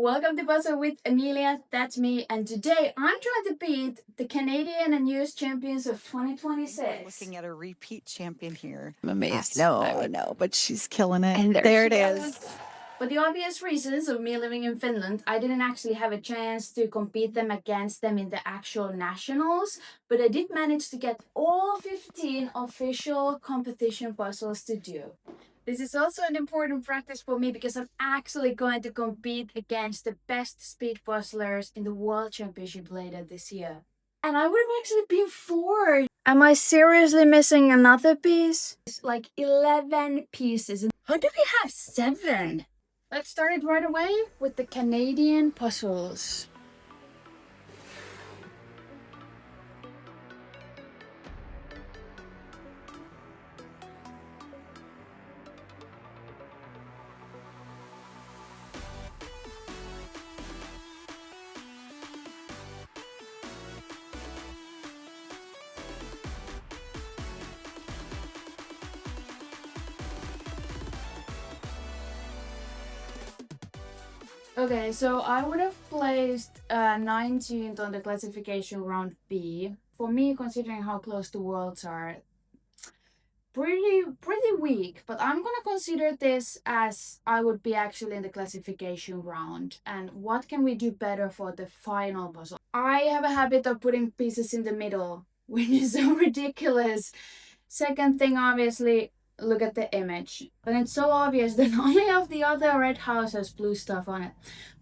Welcome to Puzzle with Amelia, that's me, and today I'm trying to beat the Canadian and US champions of 2026. We're looking at a repeat champion here. I'm amazed. I know, but she's killing it. And there it is. For the obvious reasons of me living in Finland, I didn't actually have a chance to compete against them in the actual nationals, but I did manage to get all 15 official competition puzzles to do. This is also an important practice for me because I'm actually going to compete against the best speed puzzlers in the World Championship later this year. And I would have actually been fourth. Am I seriously missing another piece? It's like 11 pieces. How do we have 7? Let's start it right away with the Canadian puzzles. Okay, so I would have placed 19th on the classification round B. For me, considering how close the worlds are, pretty weak. But I'm gonna consider this as I would be actually in the classification round. And what can we do better for the final puzzle? I have a habit of putting pieces in the middle, which is so ridiculous. Second thing, obviously, look at the image. And it's so obvious that only of the other red house has blue stuff on it.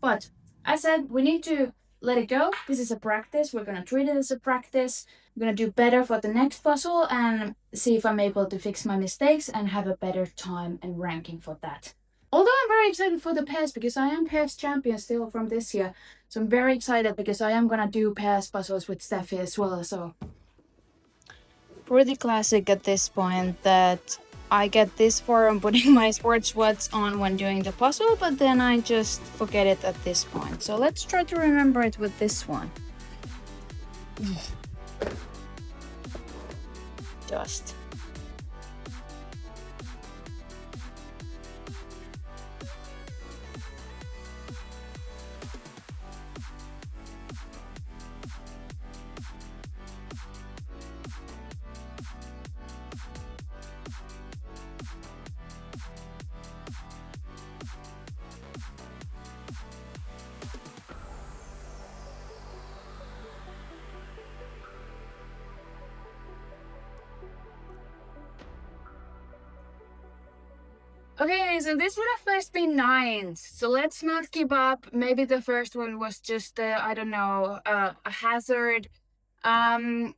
But I said we need to let it go. This is a practice. We're gonna treat it as a practice. I'm gonna do better for the next puzzle and see if I'm able to fix my mistakes and have a better time and ranking for that. Although I'm very excited for the pairs because I am pairs champion still from this year. So I'm very excited because I am gonna do pairs puzzles with Steffi as well. So pretty classic at this point that I get this from putting my sports watch on when doing the puzzle, but then I just forget it at this point. So let's try to remember it with this one. Just. Okay, so this would have first been 9. So let's not give up. Maybe the first one was just, I don't know, a hazard. I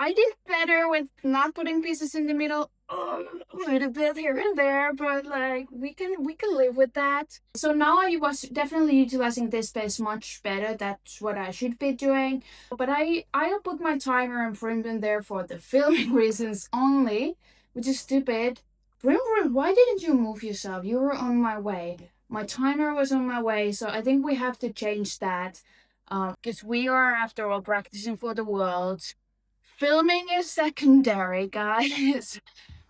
did better with not putting pieces in the middle a little bit here and there, but like we can live with that. So now I was definitely utilizing this space much better. That's what I should be doing. But I put my timer and frame in there for the filming reasons only, which is stupid. Brim, why didn't you move yourself? You were on my way. My timer was on my way, so I think we have to change that. Because we are, after all, practicing for the Worlds. Filming is secondary, guys.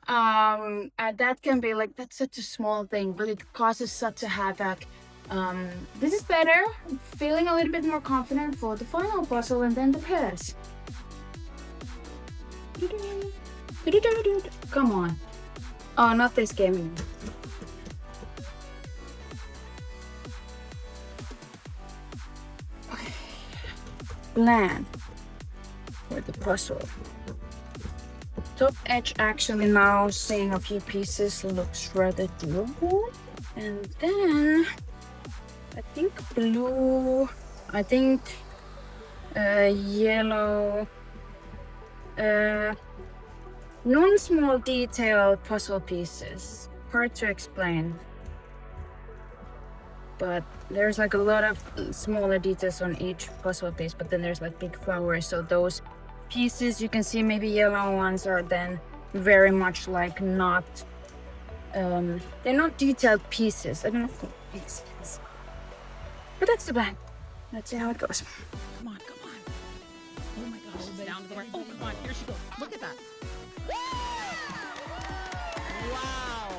And that can be like, that's such a small thing, but it causes such a havoc. This is better. I'm feeling a little bit more confident for the final puzzle and then the pairs. Come on. Oh, not this game. Okay. Plan for the puzzle. Top edge actually now seeing a few pieces looks rather doable. And then I think blue, I think yellow, non-small detailed puzzle pieces. Hard to explain. But there's like a lot of smaller details on each puzzle piece, but then there's like big flowers. So those pieces, you can see maybe yellow ones are then very much like not, they're not detailed pieces. I don't know if it makes sense. But that's the plan. Let's see how it goes. Come on. Oh my gosh, it's down to the right. Oh, come on, here she goes. Look at that. Wow.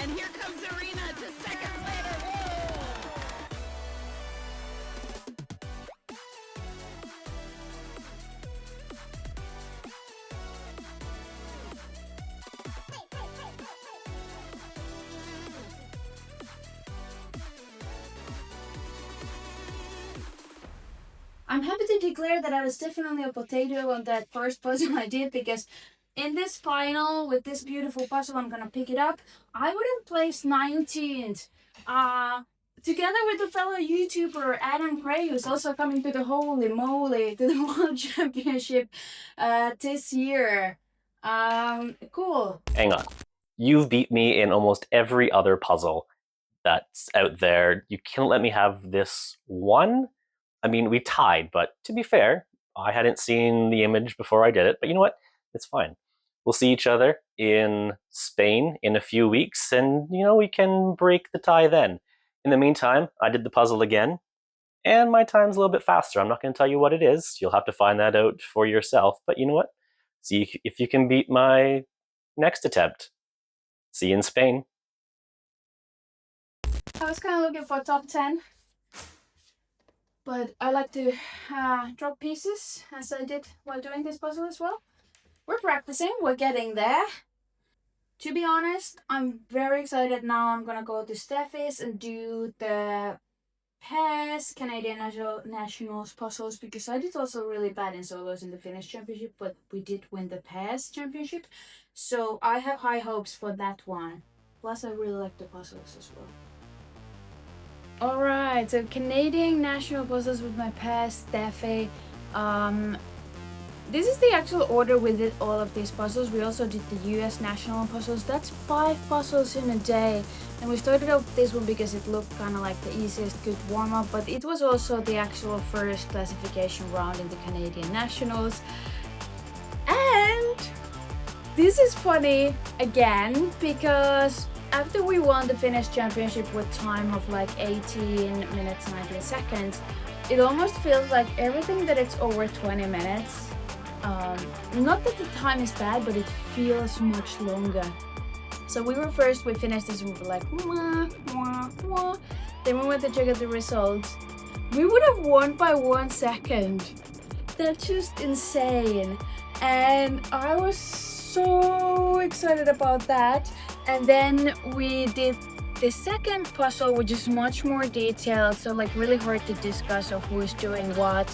And here comes Arena just seconds later. Whoa. I'm happy to declare that I was definitely a potato on that first puzzle I did, because in this final with this beautiful puzzle, I'm gonna pick it up. I would have placed 19th. Together with the fellow YouTuber Adam Gray, who's also coming to the holy moly to the World Championship this year. Cool. Hang on. You've beat me in almost every other puzzle that's out there. You can't let me have this one? I mean, we tied, but to be fair, I hadn't seen the image before I did it, but you know what? It's fine. We'll see each other in Spain in a few weeks, and you know, we can break the tie then. In the meantime, I did the puzzle again, and my time's a little bit faster. I'm not going to tell you what it is. You'll have to find that out for yourself, but you know what? See if you can beat my next attempt. See you in Spain. I was kind of looking for top 10, but I like to drop pieces, as I did while doing this puzzle as well. We're practicing, we're getting there. To be honest, I'm very excited now. I'm gonna go to Steffi's and do the past Canadian Nationals puzzles, because I did also really bad in solos in the Finnish championship, but we did win the past championship. So I have high hopes for that one. Plus I really like the puzzles as well. Alright, so Canadian national puzzles with my past Steffi. This is the actual order we did all of these puzzles. We also did the US national puzzles. That's 5 puzzles in a day. And we started out this one because it looked kind of like the easiest good warm-up, but it was also the actual first classification round in the Canadian Nationals. And this is funny again, because after we won the Finnish championship with time of like 18 minutes 19 seconds, it almost feels like everything that it's over 20 minutes. Not that the time is bad, but it feels much longer. So we were first, we finished this and we were like, wah, wah, wah. Then we went to check out the results. We would have won by 1 second. That's just insane. And I was so excited about that. And then we did the second puzzle, which is much more detailed, so like really hard to discuss of who's doing what.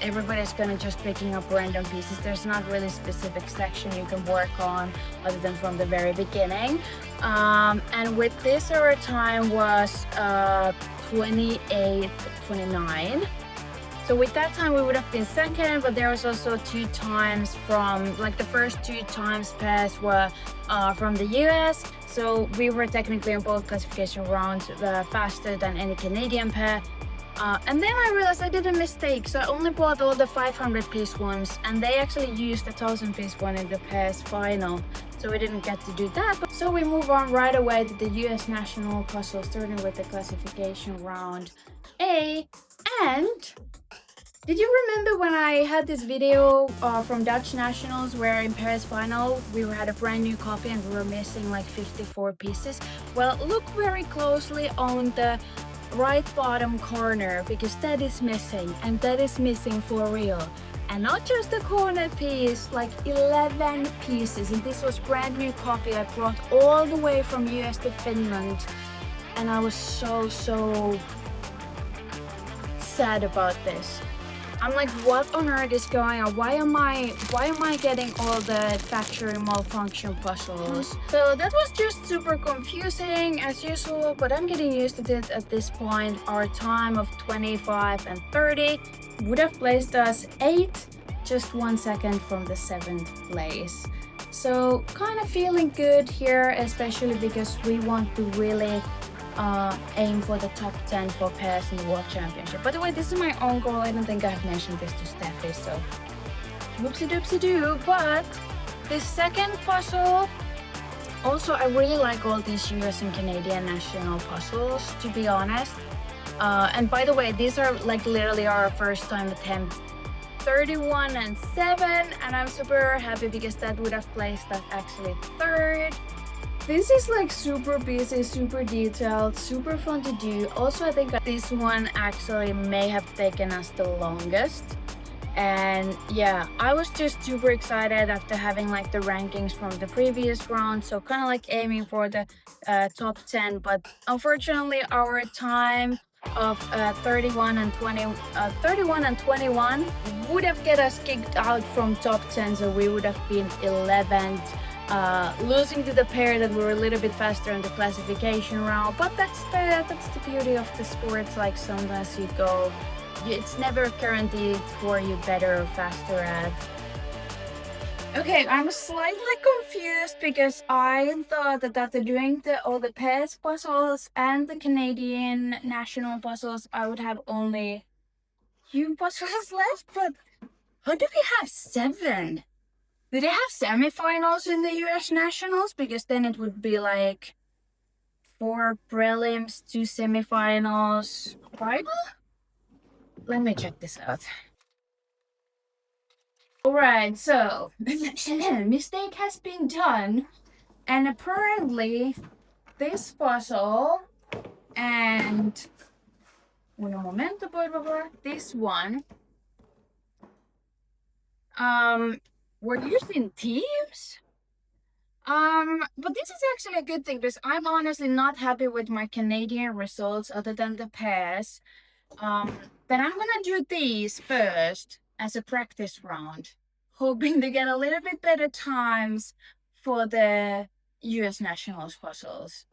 Everybody's gonna just picking up random pieces. There's not really a specific section you can work on other than from the very beginning. And with this, our time was 28:29. So with that time we would have been second, but there was also 2 times from, like the first 2 times passed were from the US. So we were technically in both classification rounds faster than any Canadian pair. And then I realized I did a mistake, so I only bought all the 500 piece ones, and they actually used the 1000 piece one in the past final, so we didn't get to do that. So we move on right away to the US national puzzle, starting with the classification round A. And did you remember when I had this video from Dutch Nationals where in Paris final we had a brand new copy and we were missing like 54 pieces? Well, look very closely on the right bottom corner, because that is missing, and that is missing for real. And not just the corner piece, like 11 pieces, and this was brand new copy I brought all the way from US to Finland, and I was so sad about this. I'm like, what on earth is going on? Why am I getting all the factory malfunction puzzles? So that was just super confusing as usual, but I'm getting used to it at this point. Our time of 25 and 30 would have placed us 8, just 1 second from the 7th place. So kind of feeling good here, especially because we want to really aim for the top 10 for pairs in the World Championship. By the way, this is my own goal. I don't think I've mentioned this to Steffi, so whoopsie doopsie doo. But the second puzzle, also I really like all these US and Canadian national puzzles, to be honest. And by the way, these are like literally our first time attempt. 31 and 7, and I'm super happy because that would have placed us actually 3rd. This is like super busy, super detailed, super fun to do. Also, I think this one actually may have taken us the longest. And yeah, I was just super excited after having like the rankings from the previous round. So kind of like aiming for the top 10. But unfortunately, our time of 31 and 21 would have get us kicked out from top 10, so we would have been 11th, losing to the pair that were a little bit faster in the classification round. But that's the beauty of the sports. Like sometimes you go, it's never guaranteed for you better or faster at. Okay, I'm slightly confused because I thought that after doing all the PES puzzles and the Canadian national puzzles, I would have only few puzzles left, but how do we have 7? Do they have semifinals in the US nationals? Because then it would be like 4 prelims, 2 semifinals, final? Let me check this out. Alright, so mistake has been done, and apparently this puzzle and un momento, por favor, this one we're using teams. But this is actually a good thing because I'm honestly not happy with my Canadian results other than the pass. But I'm gonna do these first as a practice round, hoping to get a little bit better times for the US Nationals puzzles.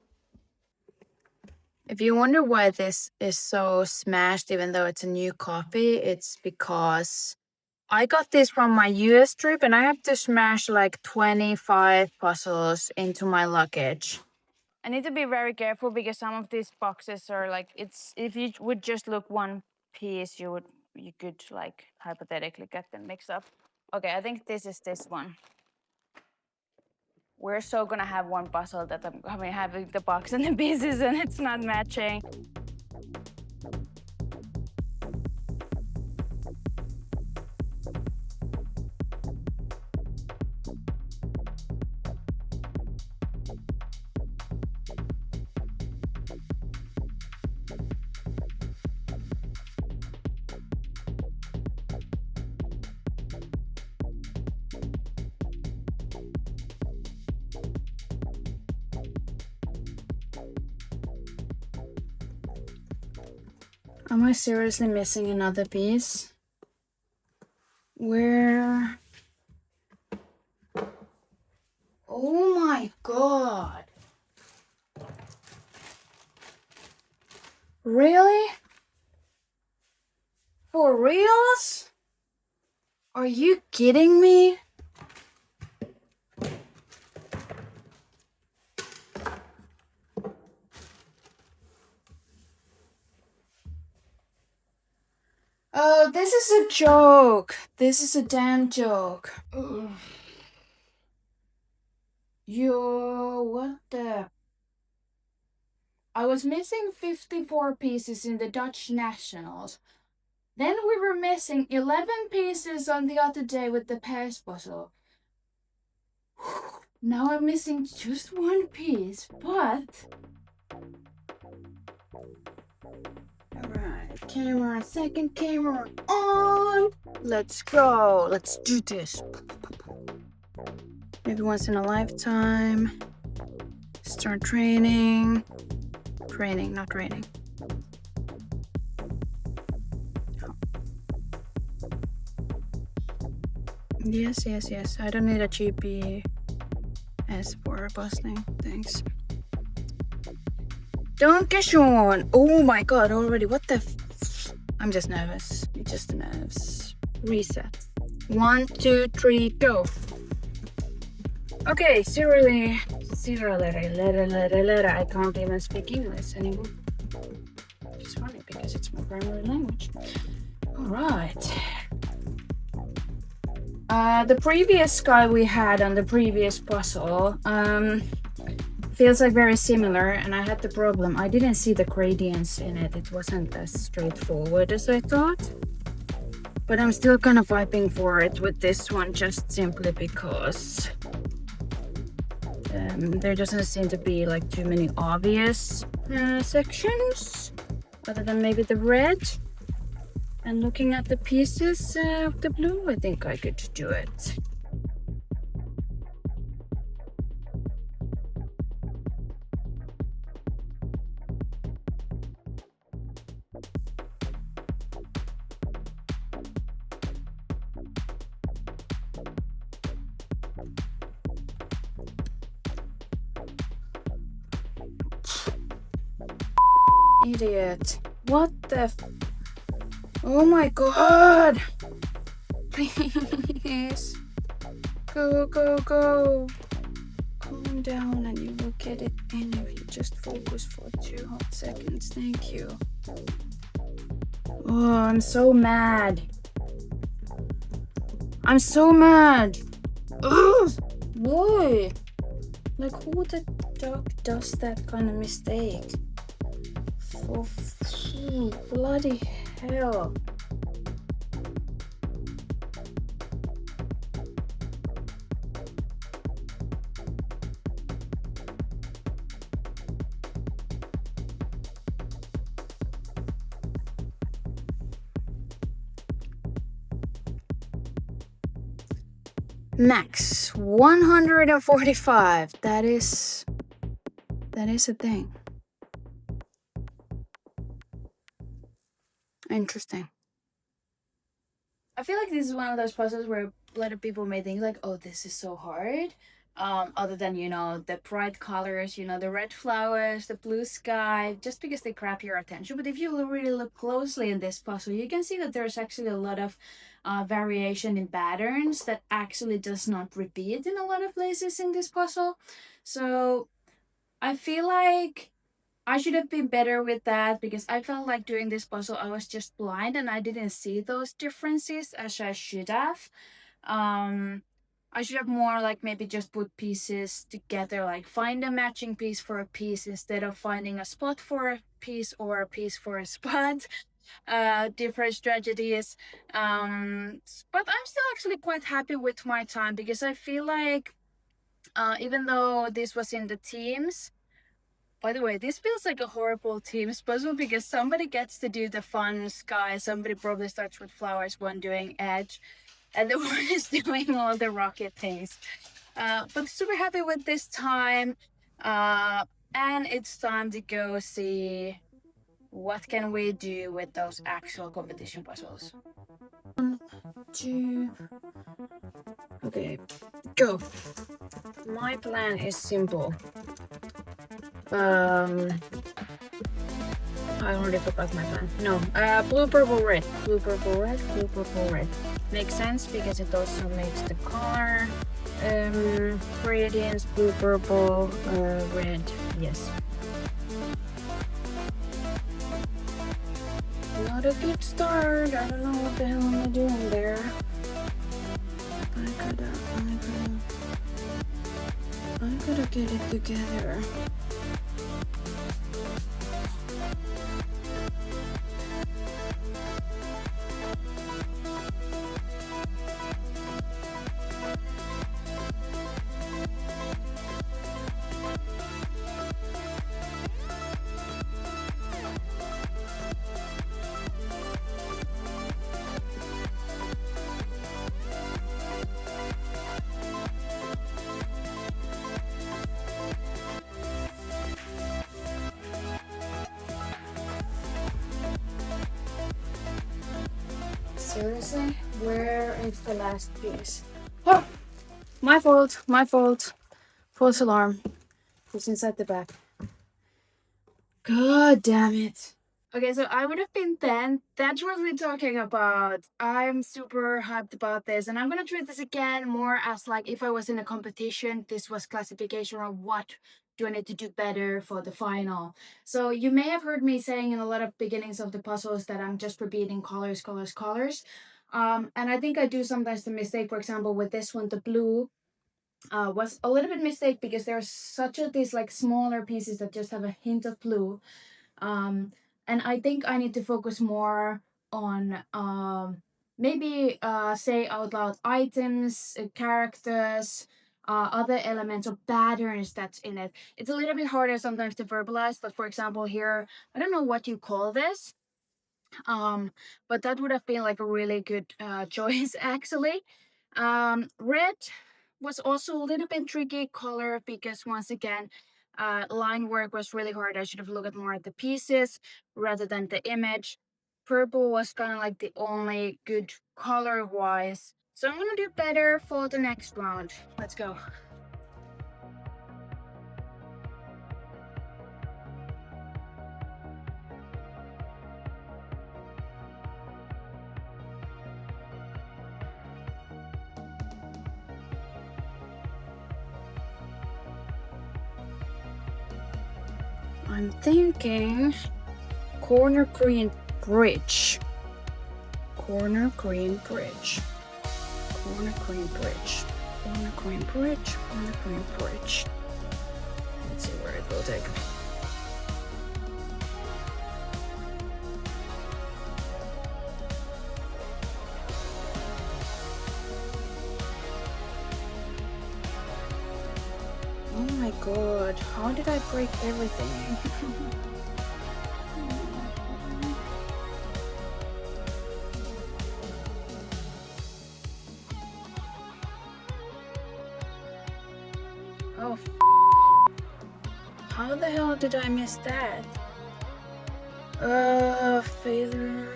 If you wonder why this is so smashed, even though it's a new copy, it's because I got this from my US trip and I have to smash like 25 puzzles into my luggage. I need to be very careful because some of these boxes are like, it's if you would just look one piece, you could like hypothetically get them mixed up. Okay, I think this is this one. We're so gonna have one puzzle that I'm having the box and the pieces and it's not matching. Am I seriously missing another piece? Where? Oh my god. Really? For reals? Are you kidding me? Oh, this is a joke. This is a damn joke. Ugh. Yo, what the? I was missing 54 pieces in the Dutch Nationals. Then we were missing 11 pieces on the other day with the pass puzzle. Now I'm missing just one piece, but... Alright, camera, second camera on! Let's go, let's do this. Maybe once in a lifetime. Start training. Training, not raining. Yes. I don't need a GPS for busting. Thanks. Dankeschön! Oh my god, already. What the I'm just nervous. Just nerves. Reset. 1, 2, 3, go. Okay, serially. I can't even speak English anymore. It's funny because it's my primary language. Alright. The previous guy we had on the previous puzzle feels like very similar, and I had the problem. I didn't see the gradients in it. It wasn't as straightforward as I thought. But I'm still kind of vibing for it with this one, just simply because there doesn't seem to be like too many obvious sections, other than maybe the red. And looking at the pieces of the blue, I think I could do it. Idiot. What the oh my god! Please. Go, go, go. Calm down and you will get it in if you just focus for 2 hot seconds. Thank you. Oh, I'm so mad. I'm so mad. Ugh! Boy. Like, who the dog does that kind of mistake? For bloody hell. Max 145. That is a thing. Interesting. I feel like this is one of those puzzles where a lot of people may think like, oh, this is so hard. Other than, you know, the bright colors, you know, the red flowers, the blue sky, just because they grab your attention. But if you really look closely in this puzzle, you can see that there's actually a lot of variation in patterns that actually does not repeat in a lot of places in this puzzle. So I feel like I should have been better with that because I felt like doing this puzzle I was just blind and I didn't see those differences as I should have. I should have more like maybe just put pieces together, like find a matching piece for a piece instead of finding a spot for a piece or a piece for a spot. Different strategies. But I'm still actually quite happy with my time because I feel like even though this was in the teams, by the way, this feels like a horrible team's puzzle because somebody gets to do the fun sky, somebody probably starts with flowers, one doing edge, and the one is doing all the rocket things. But super happy with this time. And it's time to go see what can we do with those actual competition puzzles. 1, 2. Okay, go. My plan is simple. I already forgot my plan. No, blue, purple, red. Blue, purple, red. Blue, purple, red. Makes sense because it also makes the color gradients blue, purple, red. Yes. Not a good start. I don't know what the hell am I doing there. I gotta get it together. Seriously? Where is the last piece? Oh! My fault, my fault. False alarm. It's inside the back. God damn it. Okay, so I would have been 10. That's what we're talking about. I'm super hyped about this, and I'm gonna treat this again more as like if I was in a competition, this was classification of what do I need to do better for the final. So you may have heard me saying in a lot of beginnings of the puzzles that I'm just repeating colors, colors, colors. And I think I do sometimes the mistake, for example, with this one, the blue, was a little bit mistake because there's such a these like smaller pieces that just have a hint of blue. And I think I need to focus more on maybe say out loud items, characters, other elements or patterns that's in it. It's a little bit harder sometimes to verbalize, but for example here, I don't know what you call this, but that would have been like a really good choice actually. Red was also a little bit tricky color because once again, line work was really hard. I should have looked more at the pieces rather than the image. Purple was kind of like the only good color wise. So I'm gonna do better for the next round. Let's go. I'm thinking corner green bridge. Corner green bridge. Corner green bridge. Corner green bridge. Corner green bridge. Let's see where it will take me. Oh my god, how did I break everything? Oh, how the hell did I miss that? Failure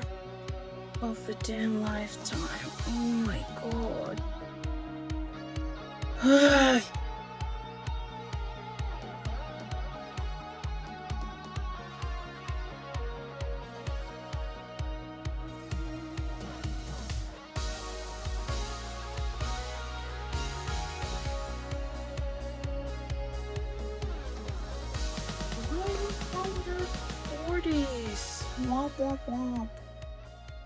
of a damn lifetime. Oh my god. Womp womp womp.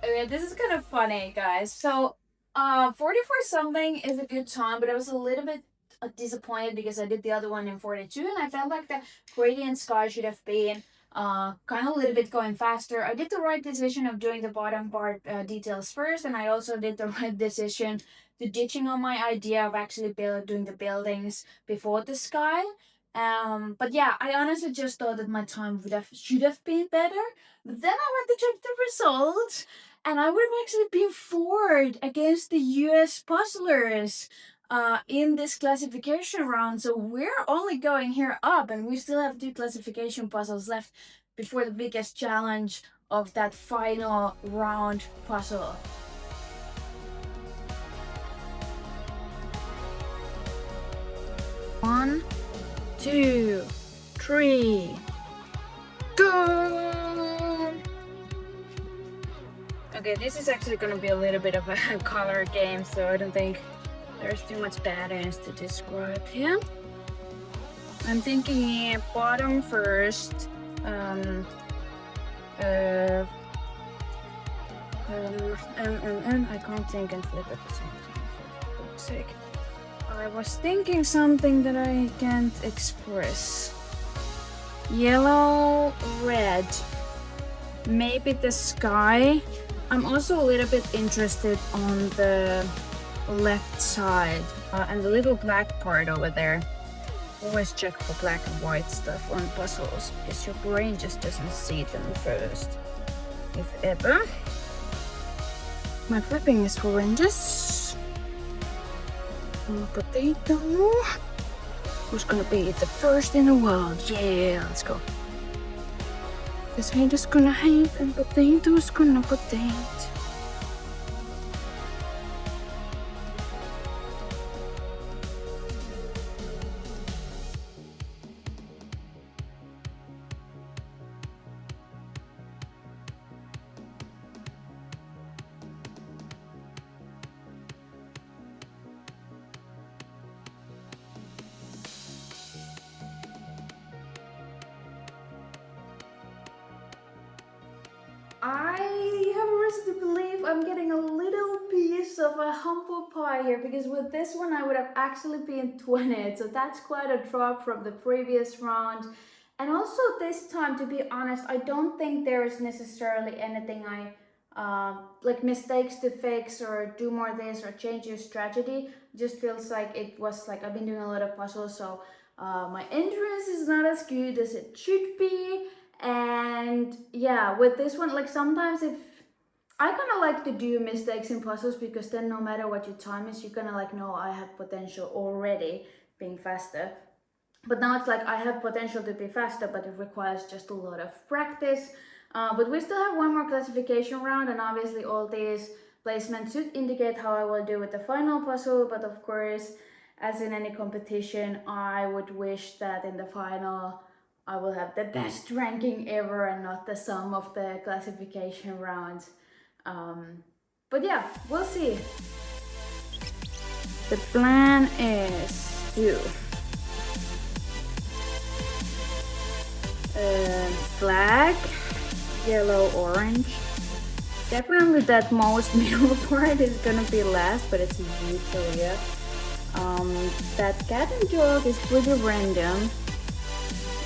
Okay, this is kind of funny, guys. So, 44 something is a good time, but I was a little bit disappointed because I did the other one in 42, and I felt like the gradient sky should have been kind of a little bit going faster. I did the right decision of doing the bottom part details first, and I also did the right decision to ditching on my idea of actually doing the buildings before the sky. But yeah, I honestly just thought that my time should have been better. But then I went to check the results, and I would have actually been fourth against the US puzzlers in this classification round. So we're only going here up, and we still have 2 classification puzzles left before the biggest challenge of that final round puzzle. One, 2, 3, go! Okay, this is actually gonna be a little bit of a color game, so I don't think there's too much patterns to describe here. I'm thinking bottom first. And I can't think and flip at the same time, for God's sake. I was thinking something that I can't express. Yellow, red, maybe the sky. I'm also a little bit interested on the left side and the little black part over there. Always check for black and white stuff on puzzles because your brain just doesn't see them first, if ever. My flipping is horrendous. Potato. Who's gonna be the first in the world? Yeah, let's go. Because haters gonna hate and potatoes gonna potate. I have a reason to believe I'm getting a little piece of a humble pie here, because with this one I would have actually been 20th, so that's quite a drop from the previous round. And also this time, to be honest, I don't think there is necessarily anything like mistakes to fix or do more this or change your strategy. It just feels like it was like I've been doing a lot of puzzles, so my endurance is not as good as it should be. And yeah, with this one, like sometimes if I kind of like to do mistakes in puzzles, because then no matter what your time is, you're gonna like know I have potential already being faster. But now it's like I have potential to be faster, but it requires just a lot of practice. But we still have one more classification round, and obviously all these placements should indicate how I will do with the final puzzle. But of course, as in any competition, I would wish that in the final I will have the best ranking ever and not the sum of the classification rounds. But yeah, we'll see. The plan is to Black, yellow, orange. Definitely that most middle part is gonna be last, but it's usually it. That cat and dog is pretty random.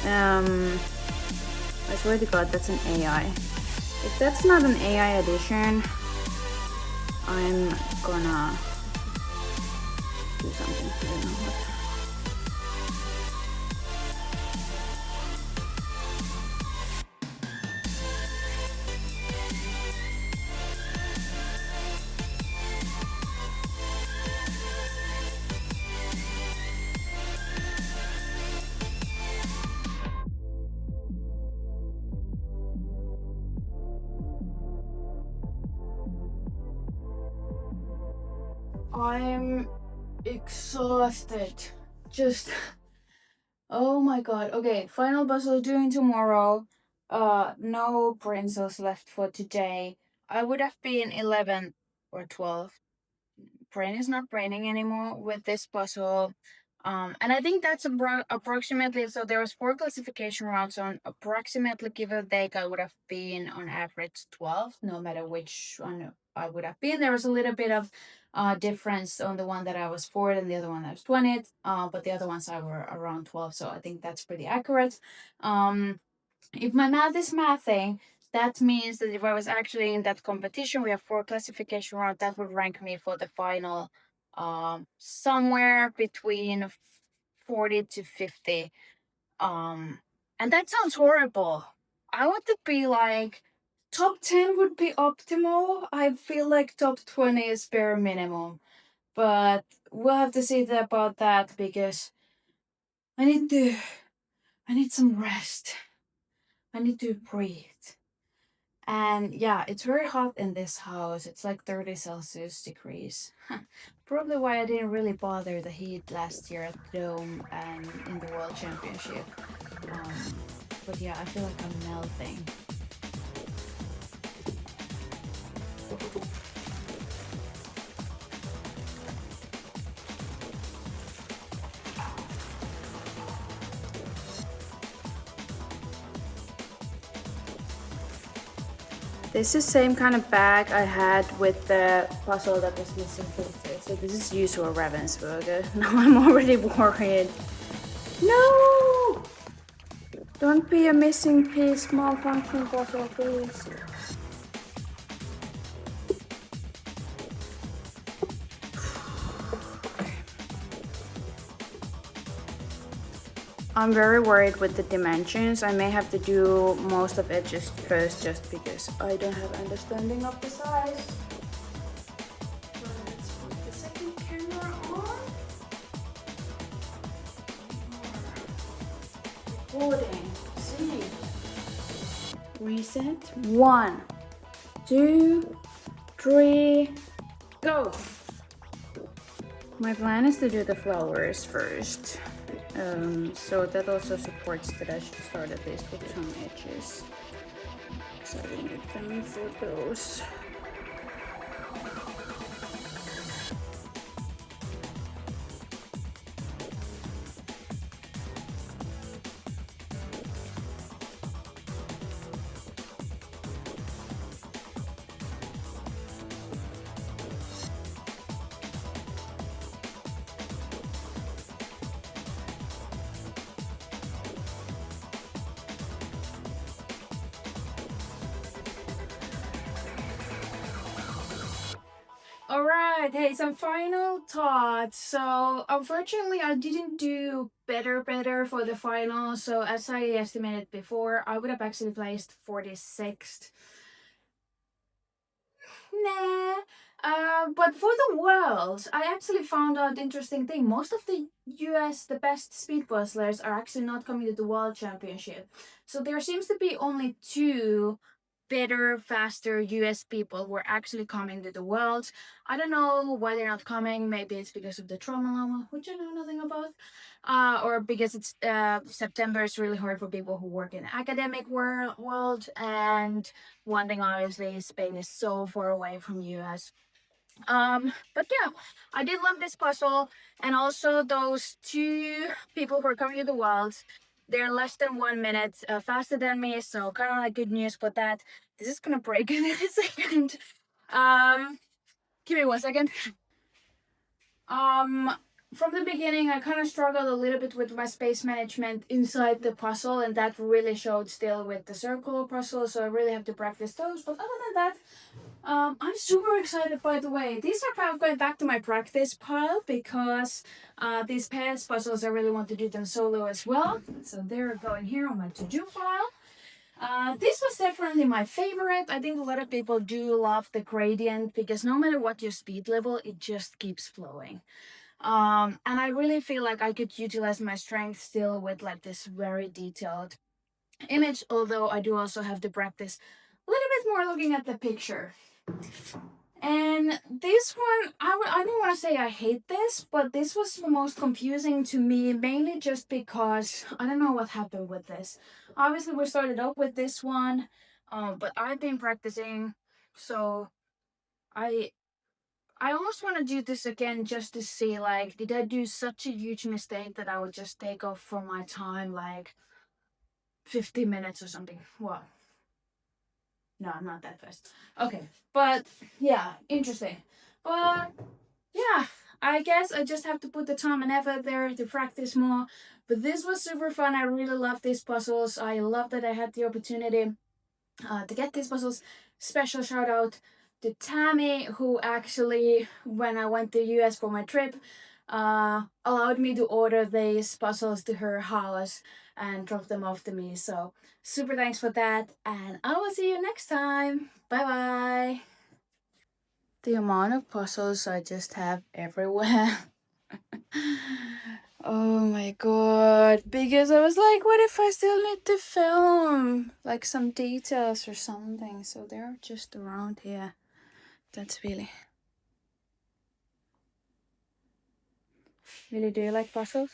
I swear to God, that's an AI. If that's not an AI addition, I'm gonna do something. I don't know what. I'm exhausted. Just oh my god. Okay, final puzzle doing tomorrow. No princess left for today. I would have been 11 or 12. Brain is not braining anymore with this puzzle. And I think that's approximately, so there was 4 classification rounds, on approximately give or take I would have been on average 12, no matter which one I would have been. There was a little bit of difference on the one that I was 4 and the other one I was 20, but the other ones I were around 12, so I think that's pretty accurate. If my math is mathing, that means that if I was actually in that competition, we have 4 classification rounds, that would rank me for the final somewhere between 40 to 50. And that sounds horrible. I want to be like top 10 would be optimal. I feel like top 20 is bare minimum. But we'll have to see about that because I need to I need some rest. I need to breathe. And yeah, it's very hot in this house. It's like 30 Celsius degrees. Probably why I didn't really bother the heat last year at the Dome and in the World Championship. But yeah, I feel like I'm melting. This is the same kind of bag I had with the puzzle that was missing filter. So this is usual Ravensburger. Now I'm already worried. No! Don't be a missing piece malfunction puzzle, please. I'm very worried with the dimensions. I may have to do most of it just because I don't have understanding of the size. Let's put the second camera on. Recording. See. Reset. 1, 2, 3, go. My plan is to do the flowers first. So that also supports that I should start at least with some edges. So I need them for those. All right, hey, some final thoughts. So, unfortunately, I didn't do better for the final. So, as I estimated before, I would have actually placed 46th. Nah. But for the world, I actually found out interesting thing. Most of the US, the best speed puzzlers are actually not coming to the World Championship. So there seems to be only 2 better, faster US people who are actually coming to the World. I don't know why they're not coming. Maybe it's because of the trauma llama, which I know nothing about. Or because it's September is really hard for people who work in the academic world. And one thing obviously is Spain is so far away from US. But yeah, I did love this puzzle, and also those 2 people who are coming to the world. They're less than 1 minute faster than me, so kind of like good news for that. This is gonna break in a second. Give me 1 second. From the beginning, I kind of struggled a little bit with my space management inside the puzzle, and that really showed still with the circle puzzle, so I really have to practice those. But other than that, I'm super excited, by the way. These are kind of going back to my practice pile because these pairs puzzles, I really want to do them solo as well. So they're going here on my to-do file. This was definitely my favorite. I think a lot of people do love the gradient because no matter what your speed level, it just keeps flowing. And I really feel like I could utilize my strength still with like this very detailed image, although I do also have to practice a little bit more looking at the picture. And this one, I don't want to say I hate this, but this was the most confusing to me, mainly just because I don't know what happened with this. Obviously, we started out with this one, but I've been practicing, so I almost want to do this again just to see, like, did I do such a huge mistake that I would just take off from my time, like, 50 minutes or something? Well, no, I'm not that fast. Okay, but yeah, interesting. But yeah, I guess I just have to put the time and effort there to practice more. But this was super fun. I really love these puzzles. I love that I had the opportunity to get these puzzles. Special shout out to Tammy, who actually, when I went to US for my trip, allowed me to order these puzzles to her house and drop them off to me. So super thanks for that, and I will see you next time. Bye bye. The amount of puzzles I just have everywhere. Oh my god. Because I was like, what if I still need to film? Like some details or something. So they're just around here. That's really. Really, do you like puzzles?